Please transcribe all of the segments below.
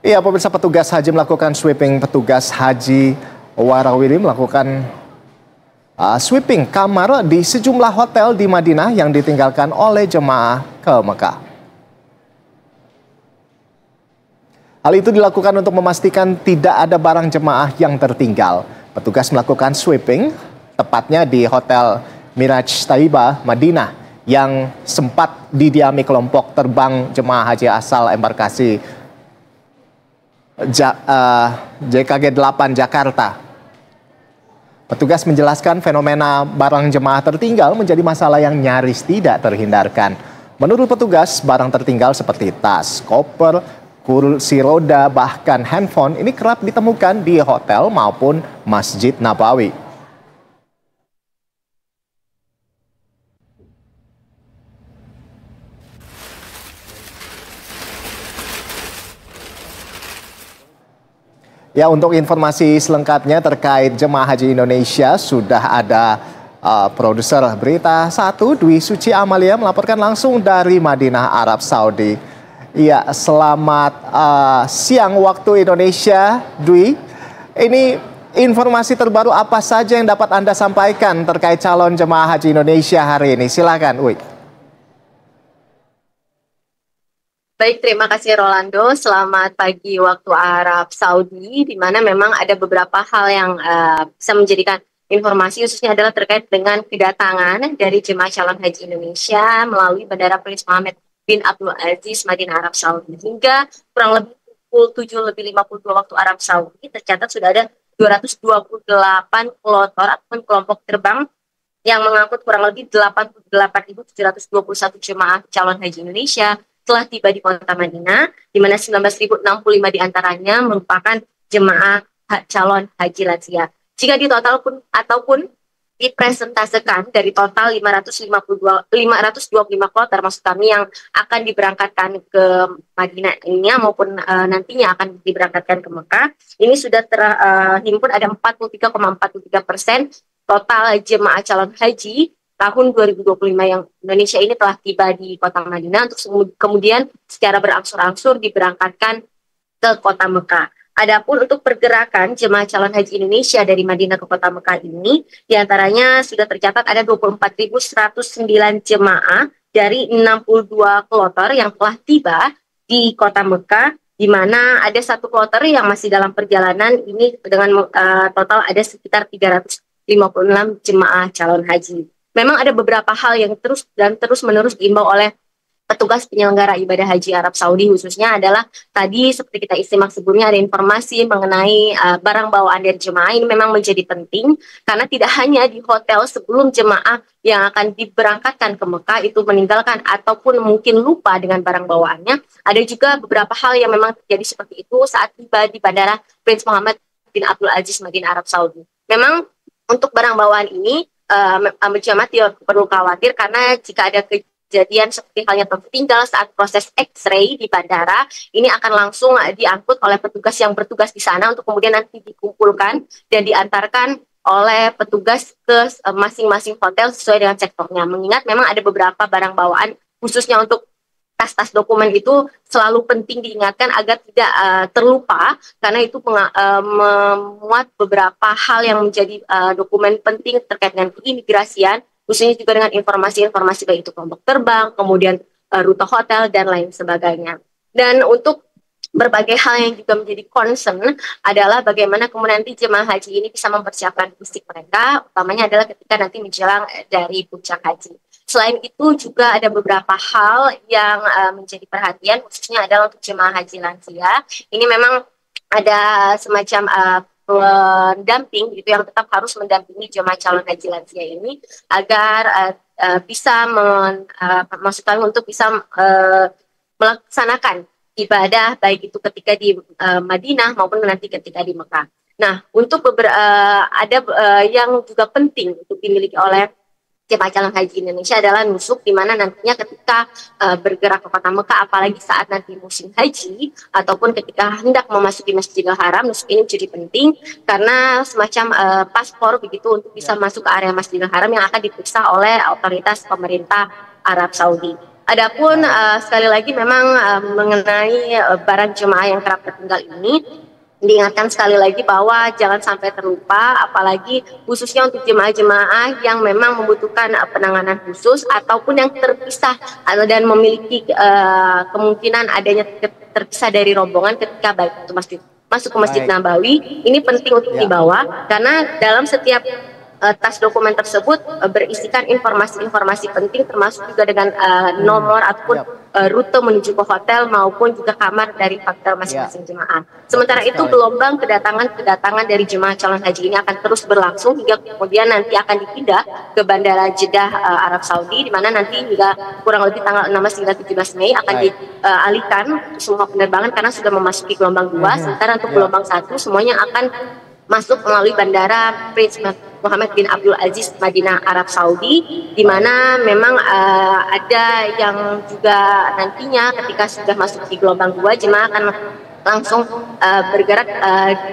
Iya, pemirsa, petugas haji melakukan sweeping. Petugas haji warawiri melakukan sweeping kamar di sejumlah hotel di Madinah yang ditinggalkan oleh jemaah ke Mekah. Hal itu dilakukan untuk memastikan tidak ada barang jemaah yang tertinggal. Petugas melakukan sweeping tepatnya di Hotel Miraj Thayyibah, Madinah, yang sempat didiami kelompok terbang jemaah haji asal embarkasi JKG 8 Jakarta. Petugas menjelaskan fenomena barang jemaah tertinggal menjadi masalah yang nyaris tidak terhindarkan. Menurut petugas, barang tertinggal seperti tas, koper, kursi roda, bahkan handphone ini kerap ditemukan di hotel maupun Masjid Nabawi. Ya, untuk informasi selengkapnya terkait jemaah haji Indonesia sudah ada produser berita 1 Dwi Suci Amalia melaporkan langsung dari Madinah, Arab Saudi. Iya, selamat siang waktu Indonesia, Dwi. Ini informasi terbaru apa saja yang dapat Anda sampaikan terkait calon jemaah haji Indonesia hari ini? Silakan, Dwi. Baik, terima kasih Rolando. Selamat pagi waktu Arab Saudi, di mana memang ada beberapa hal yang bisa menjadikan informasi, khususnya adalah terkait dengan kedatangan dari jemaah calon haji Indonesia melalui Bandara Prince Mohammed bin Abdul Aziz, Madinah, Arab Saudi. Hingga kurang lebih pukul 7:52 waktu Arab Saudi, tercatat sudah ada 228 kloter ataupun kelompok terbang yang mengangkut kurang lebih 88.721 jemaah calon haji Indonesia telah tiba di kota Madinah, di mana 19.065 diantaranya merupakan jemaah calon haji lansia. Jika di total pun ataupun dipresentasikan dari total 525 kloter, maksud kami, yang akan diberangkatkan ke Madinah ini maupun nantinya akan diberangkatkan ke Mekah, ini sudah terhimpun ada 43,43% total jemaah calon haji tahun 2025 yang Indonesia ini telah tiba di kota Madinah untuk kemudian secara berangsur-angsur diberangkatkan ke kota Mekah. Adapun untuk pergerakan jemaah calon haji Indonesia dari Madinah ke kota Mekah ini, diantaranya sudah tercatat ada 24.109 jemaah dari 62 kloter yang telah tiba di kota Mekah, di mana ada satu kloter yang masih dalam perjalanan ini dengan total ada sekitar 356 jemaah calon haji. Memang ada beberapa hal yang terus-menerus diimbau oleh petugas penyelenggara ibadah haji Arab Saudi, khususnya adalah tadi seperti kita simak sebelumnya ada informasi mengenai barang bawaan dari jemaah ini memang menjadi penting karena tidak hanya di hotel sebelum jemaah yang akan diberangkatkan ke Mekah itu meninggalkan ataupun mungkin lupa dengan barang bawaannya, ada juga beberapa hal yang memang terjadi seperti itu saat tiba di Bandara Prince Mohammed bin Abdul Aziz, Madinah, Arab Saudi. Memang untuk barang bawaan ini jemaah tidak perlu khawatir karena jika ada kejadian seperti halnya tertinggal saat proses X-ray di bandara, ini akan langsung diangkut oleh petugas yang bertugas di sana untuk kemudian nanti dikumpulkan dan diantarkan oleh petugas ke masing-masing hotel sesuai dengan sektornya. Mengingat memang ada beberapa barang bawaan khususnya untuk tas-tas dokumen itu selalu penting diingatkan agar tidak terlupa karena itu memuat beberapa hal yang menjadi dokumen penting terkait dengan keimigrasian, khususnya juga dengan informasi-informasi baik itu kelompok terbang, kemudian rute hotel dan lain sebagainya. Dan untuk berbagai hal yang juga menjadi concern adalah bagaimana kemudian nanti jemaah haji ini bisa mempersiapkan fisik mereka, utamanya adalah ketika nanti menjelang dari puncak haji. Selain itu juga ada beberapa hal yang menjadi perhatian, khususnya adalah untuk jemaah haji lansia. Ini memang ada semacam pendamping gitu yang tetap harus mendampingi jemaah calon haji lansia ini agar bisa maksud kami untuk bisa melaksanakan ibadah baik itu ketika di Madinah maupun nanti ketika di Mekah. Nah, untuk ada yang juga penting untuk dimiliki oleh jemaah calon haji Indonesia adalah nusuk, di mana nantinya ketika bergerak ke kota Mekah, apalagi saat nanti musim haji ataupun ketika hendak memasuki Masjidil Haram, nusuk ini menjadi penting karena semacam paspor begitu untuk bisa masuk ke area Masjidil Haram yang akan diperiksa oleh otoritas pemerintah Arab Saudi. Adapun sekali lagi memang mengenai barang jemaah yang kerap tertinggal ini, diingatkan sekali lagi bahwa jangan sampai terlupa, apalagi khususnya untuk jemaah-jemaah yang memang membutuhkan penanganan khusus ataupun yang terpisah dan memiliki kemungkinan adanya terpisah dari rombongan ketika baik itu masuk ke Masjid Nabawi. Ini penting untuk dibawa karena dalam setiap tas dokumen tersebut berisikan informasi-informasi penting, termasuk juga dengan nomor ataupun rute menuju ke hotel maupun juga kamar dari hotel masing-masing jemaah. Sementara itu gelombang kedatangan dari jemaah calon haji ini akan terus berlangsung hingga kemudian nanti akan dipindah ke Bandara Jeddah Arab Saudi, di mana nanti hingga kurang lebih tanggal 16 hingga 17 Mei akan dialihkan semua penerbangan karena sudah memasuki gelombang 2. Sementara untuk gelombang 1 semuanya akan masuk melalui Bandara Prince Muhammad bin Abdul Aziz Madinah Arab Saudi, di mana memang ada yang juga nantinya ketika sudah masuk di gelombang 2 jemaah akan langsung bergerak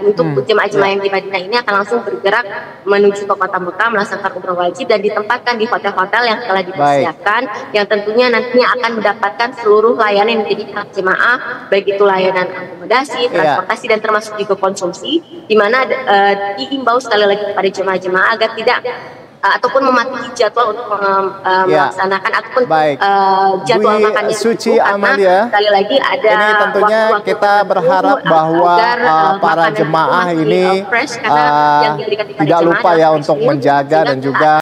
untuk jemaah-jemaah yang di Madinah ini akan langsung bergerak menuju ke kota Mekah melaksanakan umrah wajib dan ditempatkan di hotel-hotel yang telah dipersiapkan, yang tentunya nantinya akan mendapatkan seluruh layanan yang menjadi hak jemaah, baik itu layanan akomodasi, transportasi dan termasuk juga konsumsi, di mana diimbau sekali lagi kepada jemaah-jemaah agar tidak ataupun mematuhi jadwal untuk melaksanakan ataupun jadwal makannya Suci Amalia, sekali lagi ada ini tentunya kita berharap bahwa para jemaah ini tidak lupa ya untuk menjaga dan juga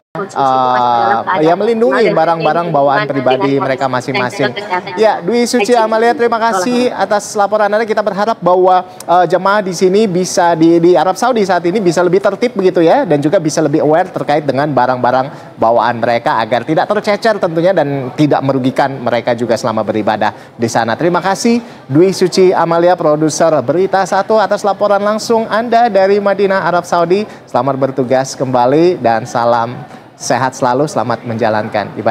melindungi barang-barang bawaan pribadi mereka masing-masing. Ya, Dwi Suci Amalia, terima kasih atas laporan Anda. Kita berharap bahwa jemaah di sini bisa di Arab Saudi saat ini bisa lebih tertib begitu ya, dan juga bisa lebih aware terkait dengan barang-barang bawaan mereka agar tidak tercecer tentunya dan tidak merugikan mereka juga selama beribadah di sana. Terima kasih Dwi Suci Amalia, produser Berita 1 atas laporan langsung Anda dari Madinah, Arab Saudi. Selamat bertugas kembali dan salam sehat selalu, selamat menjalankan ibadah.